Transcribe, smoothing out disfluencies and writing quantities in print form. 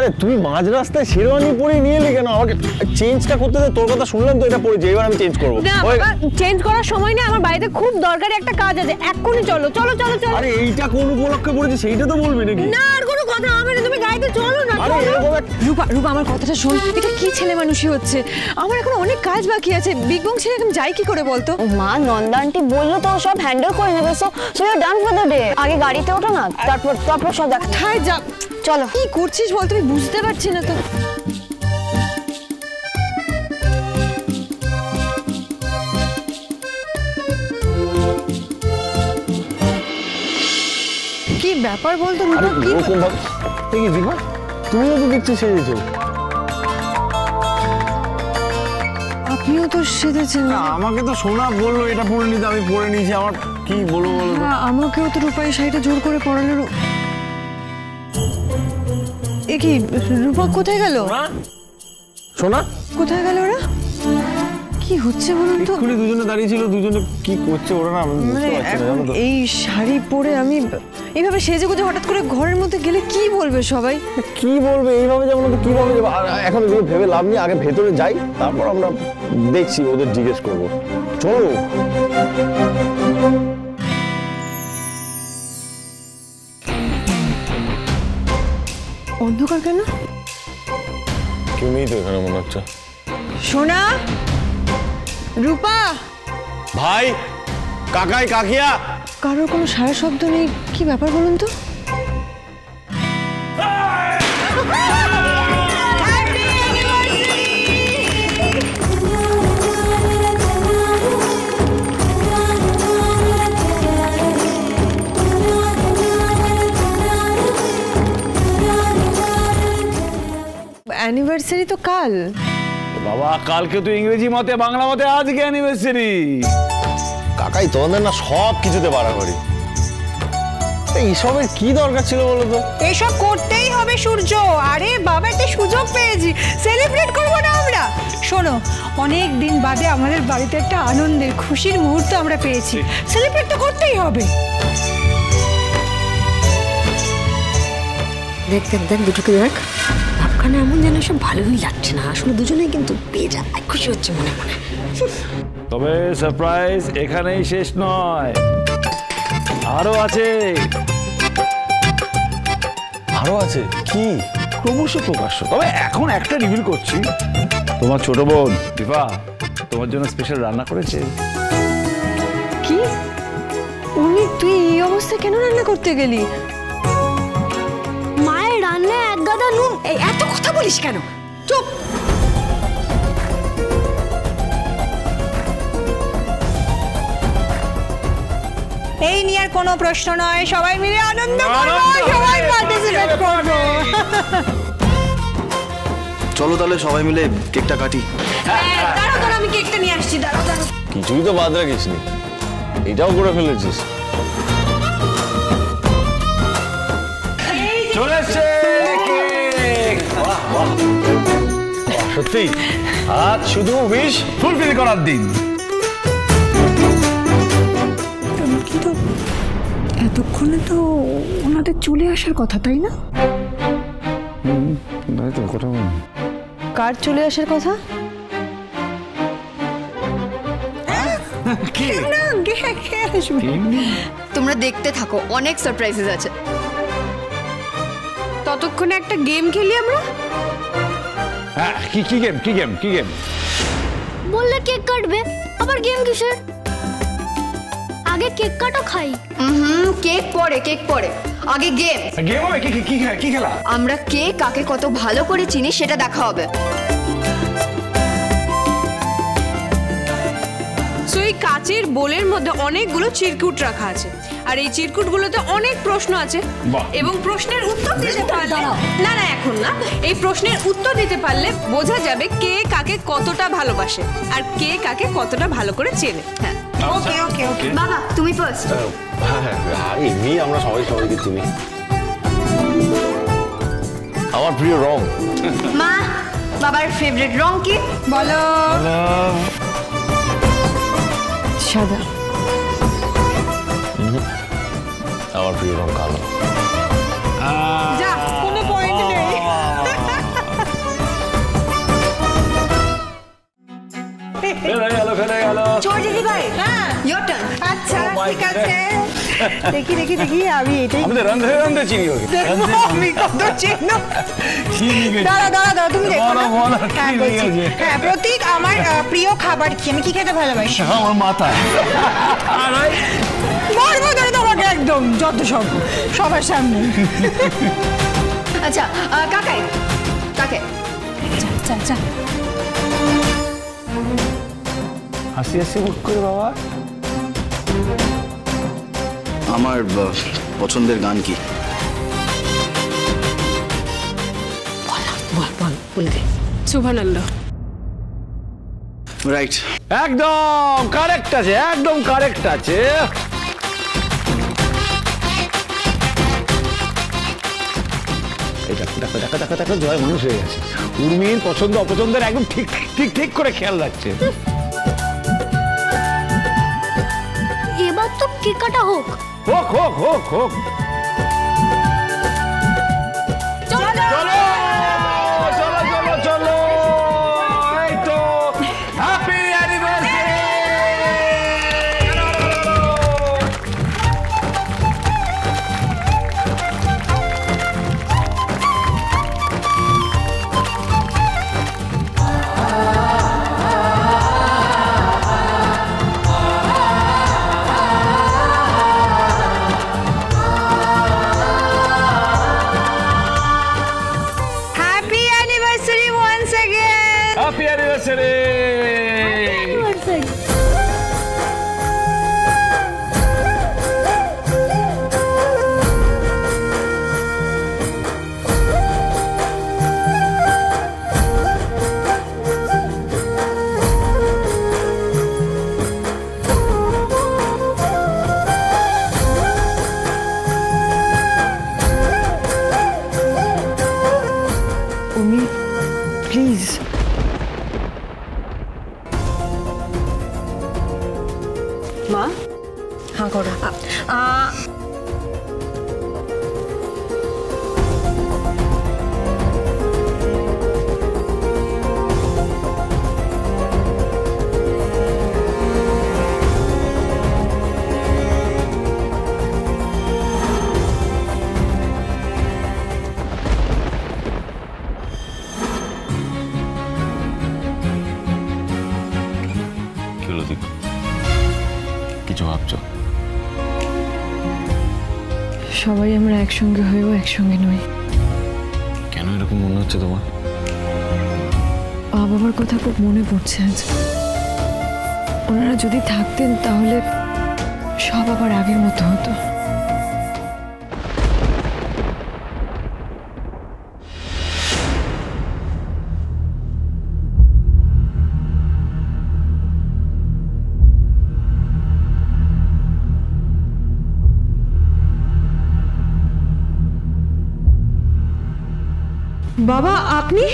আরে তুই মাঝ রাস্তায় শেরওয়ানি পরে নিয়ে এলি কেন? আমাকে চেঞ্জটা করতে দে। তোর কথা শুনলাম তো এটা পরেছি, এবার আমি চেঞ্জ করবো। না বাবা, চেঞ্জ করার সময় নেই, আমার বাড়িতে খুব দরকারি একটা কাজ আছে, এক্ষুনি চলো চলো চলো চলো। আরে এইটা কোন উপলক্ষে পড়েছি সেইটা তো বলবি নাকি? না আর কোনো কথা হবে না, তুমি গাড়িতে চলো না। আরে এরকম রূপা রূপা আমার কথাটা শোন, এটা কি ছেলে মানুষই হচ্ছে? আমার এখন অনেক কাজ বাকি আছে, বিগ বং ছেড়ে এখন যাই কি করে বলতো? মা নন্দা আন্টি বললো তো সব হ্যান্ডেল করে নেবে, so you are done for the day. আগে গাড়িতে ওঠো না, তারপর সব দেখ। কোথায় যা, চলো। কি করছিস বল, তুমি বুঝতে পারছি না তো। কি ব্যাপার বলতো রূপা? কি দেখি দীপা, তুমিও তো দেখছি সেজেছো। আপনিও তো সেজেছেন। না আমাকে তো সোনা বললো এটা পরে নিতে, আমি পরে নিয়েছি। আমার কি বলবো বলো তো? আমাকেও তো রূপাই শাড়িটা জোর করে পরালো। এ কি রূপা কোথায় গেল? সোনা কোথায় গেল ওরা? কি হচ্ছে বলুন তো? এক্ষুনি দুজনে দাঁড়িয়ে ছিল, দুজনে কি করছে ওরা না আমি বুঝতে পারছি না জানো তো। এই শাড়ি পরে আমি এইভাবে সেজেগুজে হঠাৎ করে ঘরের মধ্যে গেলে কি বলবে সবাই? কি বলবে এইভাবে যেমন তো কি বলবে? এখন এগুলো ভেবে লাভ নেই, আগে ভেতরে যাই তারপর আমরা দেখছি, ওদের জিজ্ঞেস করবো। চলো। অন্ধকার কেন? কেউ নেই তো এখানে মনে হচ্ছে। সোনা, রূপা, ভাই, কাকাই কাকিয়া, কারোর কোনো সারা শব্দ নেই, কি ব্যাপার বলুন তো? অ্যানিভার্সারি তো কাল। বাবা কালকে তো ইংরেজি মতে, বাংলা মতে আজকে অ্যানিভার্সারি। কাকাই তোমাদের না সব কিছুতে বাড়াবাড়ি। এইসবের কি দরকার ছিল বলো তো? এইসব করতেই হবে সূর্য। আরে বাবা একটা সুযোগ পেয়েছি, সেলিব্রেট করবো না আমরা? শোনো, অনেক দিন বাদে আমাদের বাড়িতে একটা আনন্দের খুশির মুহূর্ত আমরা পেয়েছি, সেলিব্রেট তো করতেই হবে। দেখ দেখ দেখ দুটোকে দেখ, ভাবখানা এমন যেন সব ভালোই লাগছে না, আসলে দুজনেই কিন্তু বেজা খুশি হচ্ছে মনে মনে। তবে সারপ্রাইজ এখানেই শেষ নয়, আরো আছে। আরো আছে? কি? ক্রমশ প্রকাশ্য, তবে এখন একটা রিভিল করছি। তোমার ছোট বোন দীপা তোমার জন্য স্পেশাল রান্না করেছে। কি? উনি, তুই এই অবস্থায় কেন রান্না করতে গেলি? মায়ের রান্নায় এক গাদা নুন। এই এত কথা বলিস কেন? চুপ। এই নিয়ে আর কোনো প্রশ্ন নয়, সবাই মিলে আনন্দ করবো, সবাই পার্টিসিপেট করবো। চলো তাহলে সবাই মিলে কেকটা কাটি। দাঁড়াও দাঁড়াও, আমি কেকটা নিয়ে আসছি, দাঁড়াও দাঁড়াও। কিছুই তো বাদ রাখিসনি, এটাও করে ফেলেছিস। চলে এসছে কেক। সত্যি আজ শুধু উইশ ফুলফিল করার দিন। কিন্তু এতক্ষণে তো ওনাদের চলে আসার কথা, তাই না? কার চলে আসার কথা? তোমরা দেখতে থাকো, অনেক সারপ্রাইজেস আছে। ততক্ষণে একটা গেম খেলি আমরা। হ্যাঁ, কি গেম কি গেম কি গেম? বললে কেক কাটবে, আবার গেম কিসের? আগে কেক কাটো, খাই। কেক পরে, কেক পরে, আগে গেম। গেম হবে? কি খেলা? আমরা কে কাকে কত ভালো করে চিনি সেটা দেখা হবে। সো এই কাচের বোলের মধ্যে অনেকগুলো চিরকুট রাখা আছে, আর এই চিরকুটগুলোতে অনেক প্রশ্ন আছে এবং প্রশ্নের উত্তর দিতে পারলে, না না এখন না, এই প্রশ্নের উত্তর দিতে পারলে বোঝা যাবে কে কাকে কতটা ভালোবাসে আর কে কাকে কতটা ভালো করে চেনে। হ্যাঁ, ওকে ওকে ওকে। বাবা তুমি ফার্স্ট। হ্যাঁ, এমনি আমরা সবাইকে চিনি। আমার প্রিয় রং। মা, বাবার ফেভারিট রং কি বলো? সাদা। আমার প্রিয় রং কালো। যা, কোনো পয়েন্ট নেই। ফেলে গেল। চল দিদি ভাই, হ্যাঁ ইয়োর টার্ন। আচ্ছা Oh my ঠিক আছে দেখি দেখি দেখি আমি এটাই আমাদের রন্ধে রন্ধে চিনি হোক। দেখবো আমি কত চিহ্ন। চিনি গেছে। দাঁড়া দাঁড়া দাঁড়া তুমি দেখো না। বলো, হ্যাঁ কি বলছি। লেগেছে? হ্যাঁ প্রতীক আমার প্রিয় খাবার কি, আমি কি খেতে ভালোবাসি? আমার মাথায়। মারবো ধরে তোমাকে একদম যত সব সবার সামনে। আচ্ছা কাকাই কাকে আচ্ছা আচ্ছা হাসি হাসি মুখ করে বাবা। আমার পছন্দের গান কি? বল বল বলে দে। শুভানন্দ। রাইট। একদম কারেক্ট আছে, একদম কারেক্ট আছে। এই দেখো দেখো দেখো দেখো দেখো, জয় মানুষ হয়ে গেছে। উর্মির পছন্দ অপছন্দের একদম ঠিক ঠিক ঠিক করে খেয়াল রাখছে। এবার তো কেক কাটা হোক। হোক হোক হোক হোক। চলো চলো চলো চলো চলো, এই তো happy anniversary. Happy anniversary once again. Happy anniversary. Umi please মা হ্যাঁ করো। কি হলো দীপ, কিছু ভাবছো? সবাই আমরা একসঙ্গে হয়েও একসঙ্গে নই। কেন এরকম মনে হচ্ছে তোমার? মা বাবার কথা খুব মনে পড়ছে আজ। ওনারা যদি থাকতেন তাহলে সব আবার আগের মতো হতো। বাবা আপনি?